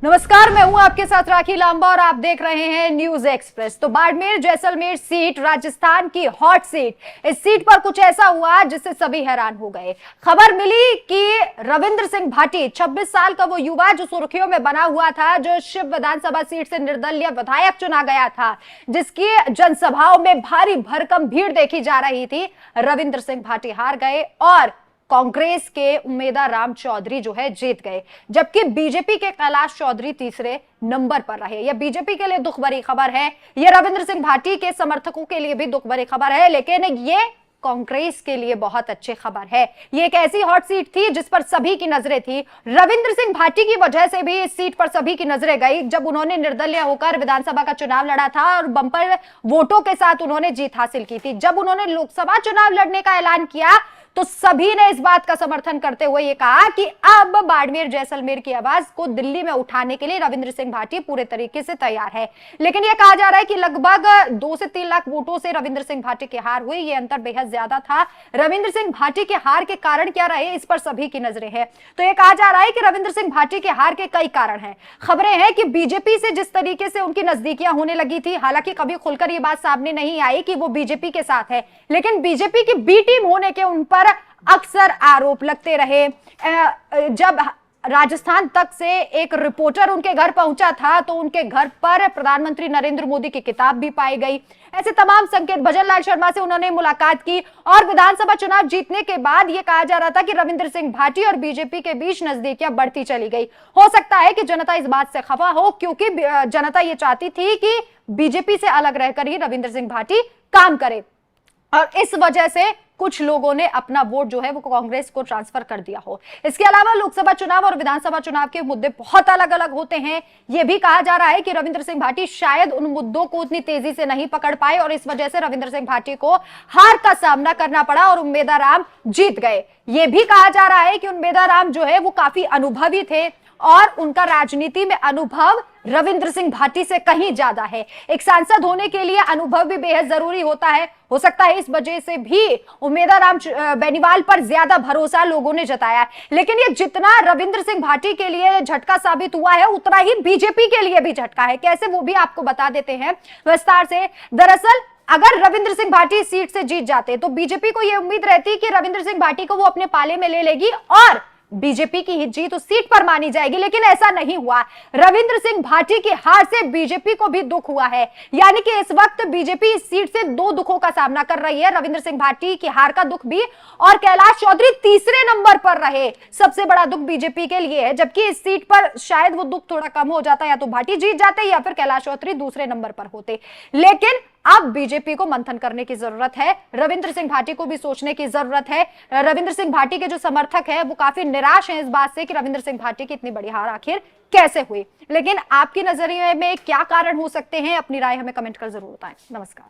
नमस्कार, मैं हूं आपके साथ राखी लांबा और आप देख रहे हैं न्यूज एक्सप्रेस। तो बाड़मेर जैसलमेर सीट राजस्थान की हॉट सीट। इस सीट पर कुछ ऐसा हुआ जिससे सभी हैरान हो गए। खबर मिली कि रविंद्र सिंह भाटी 26 साल का वो युवा जो सुर्खियों में बना हुआ था, जो शिव विधानसभा सीट से निर्दलीय विधायक चुना गया था, जिसकी जनसभाओं में भारी भरकम भीड़ देखी जा रही थी, रविंद्र सिंह भाटी हार गए और कांग्रेस के उम्मीदवार राम चौधरी जो है जीत गए, जबकि बीजेपी के कैलाश चौधरी तीसरे नंबर पर रहे। यह बीजेपी के लिए दुख भरी खबर है, यह रविंद्र सिंह भाटी के समर्थकों के लिए भी दुख भरी खबर है, लेकिन ये कांग्रेस के लिए बहुत अच्छी खबर है। ये एक ऐसी हॉट सीट थी जिस पर सभी की नजरें थी। रविंद्र सिंह भाटी की वजह से भी इस सीट पर सभी की नजरें गई, जब उन्होंने निर्दलीय होकर विधानसभा का चुनाव लड़ा था और बंपर वोटों के साथ उन्होंने जीत हासिल की थी। जब उन्होंने लोकसभा चुनाव लड़ने का ऐलान किया तो सभी ने इस बात का समर्थन करते हुए ये कहा कि अब बाड़मेर जैसलमेर की आवाज को दिल्ली में उठाने के लिए रविंद्र सिंह भाटी पूरे तरीके से तैयार है। लेकिन यह कहा जा रहा है कि लगभग 2 से 3 लाख वोटों से रविंद्र सिंह भाटी की हार हुई। यह अंतर बेहद ज्यादा था। रविंद्र सिंह भाटी के हार के कारण क्या रहे, इस पर सभी की नजरें हैं। तो यह कहा जा रहा है कि रविंद्र सिंह भाटी के हार के कई कारण हैं। खबरें हैं कि बीजेपी से जिस तरीके से उनकी नजदीकियां होने लगी थी, हालांकि कभी खुलकर यह बात सामने नहीं आई कि वो बीजेपी के साथ है, लेकिन बीजेपी की बी टीम होने के उन पर अक्सर आरोप लगते रहे। जब राजस्थान तक से एक रिपोर्टर उनके घर पहुंचा था तो उनके घर पर प्रधानमंत्री नरेंद्र मोदी की किताब भी पाई गई। ऐसे तमाम संकेत, भजन लाल शर्मा से उन्होंने मुलाकात की और विधानसभा चुनाव जीतने के बाद यह कहा जा रहा था कि रविंद्र सिंह भाटी और बीजेपी के बीच नजदीकियां बढ़ती चली गई। हो सकता है कि जनता इस बात से खफा हो, क्योंकि जनता यह चाहती थी कि बीजेपी से अलग रहकर ही रविंद्र सिंह भाटी काम करे, और इस वजह से कुछ लोगों ने अपना वोट जो है वो कांग्रेस को ट्रांसफर कर दिया हो। इसके अलावा लोकसभा चुनाव और विधानसभा चुनाव के मुद्दे बहुत अलग अलग होते हैं। यह भी कहा जा रहा है कि रविंद्र सिंह भाटी शायद उन मुद्दों को उतनी तेजी से नहीं पकड़ पाए और इस वजह से रविंद्र सिंह भाटी को हार का सामना करना पड़ा और उम्मीदवार राम जीत गए। यह भी कहा जा रहा है कि उम्मीदवार राम जो है वो काफी अनुभवी थे और उनका राजनीति में अनुभव रविंद्र सिंह भाटी से कहीं ज्यादा है। एक सांसद होने के लिए अनुभव भी बेहद जरूरी होता है। हो सकता है इस वजह से भी उम्मीदवार राम बेनीवाल पर ज्यादा भरोसा लोगों ने जताया है। लेकिन ये जितना रविंद्र सिंह भाटी के लिए झटका साबित हुआ है, उतना ही बीजेपी के लिए भी झटका है। कैसे, वो भी आपको बता देते हैं विस्तार से। दरअसल अगर रविंद्र सिंह भाटी इस सीट से जीत जाते तो बीजेपी को यह उम्मीद रहती कि रविंद्र सिंह भाटी को वो अपने पाले में ले लेगी और बीजेपी की जीत उस सीट पर मानी जाएगी, लेकिन ऐसा नहीं हुआ। रविंद्र सिंह भाटी की हार से बीजेपी को भी दुख हुआ है। यानी कि इस वक्त बीजेपी इस सीट से 2 दुखों का सामना कर रही है, रविंद्र सिंह भाटी की हार का दुख भी और कैलाश चौधरी तीसरे नंबर पर रहे। सबसे बड़ा दुख बीजेपी के लिए है, जबकि इस सीट पर शायद वो दुख थोड़ा कम हो जाता, या तो भाटी जीत जाते या फिर कैलाश चौधरी दूसरे नंबर पर होते। लेकिन अब बीजेपी को मंथन करने की जरूरत है, रविंद्र सिंह भाटी को भी सोचने की जरूरत है। रविंद्र सिंह भाटी के जो समर्थक हैं वो काफी निराश हैं इस बात से कि रविंद्र सिंह भाटी की इतनी बड़ी हार आखिर कैसे हुई। लेकिन आपकी नजरिए में क्या कारण हो सकते हैं, अपनी राय हमें कमेंट कर जरूर बताएं। नमस्कार।